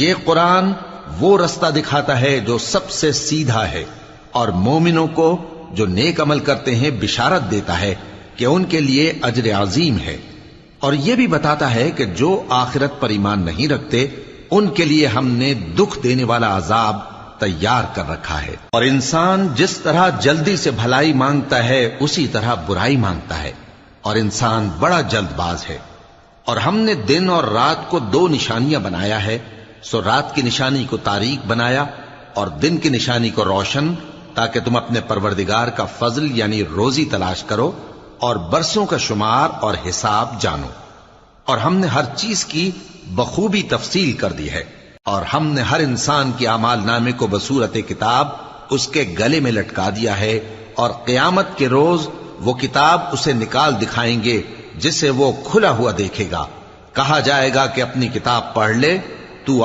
یہ قرآن وہ رستہ دکھاتا ہے جو سب سے سیدھا ہے، اور مومنوں کو جو نیک عمل کرتے ہیں بشارت دیتا ہے کہ ان کے لیے اجر عظیم ہے، اور یہ بھی بتاتا ہے کہ جو آخرت پر ایمان نہیں رکھتے ان کے لیے ہم نے دکھ دینے والا عذاب تیار کر رکھا ہے۔ اور انسان جس طرح جلدی سے بھلائی مانگتا ہے اسی طرح برائی مانگتا ہے، اور انسان بڑا جلد باز ہے۔ اور ہم نے دن اور رات کو دو نشانیاں بنایا ہے، سو رات کی نشانی کو تاریک بنایا اور دن کی نشانی کو روشن، تاکہ تم اپنے پروردگار کا فضل یعنی روزی تلاش کرو اور برسوں کا شمار اور حساب جانو۔ اور ہم نے ہر چیز کی بخوبی تفصیل کر دی ہے، اور ہم نے ہر انسان کے اعمال نامے کو بصورت کتاب اس کے گلے میں لٹکا دیا ہے، اور قیامت کے روز وہ کتاب اسے نکال دکھائیں گے جسے وہ کھلا ہوا دیکھے گا۔ کہا جائے گا کہ اپنی کتاب پڑھ لے، تو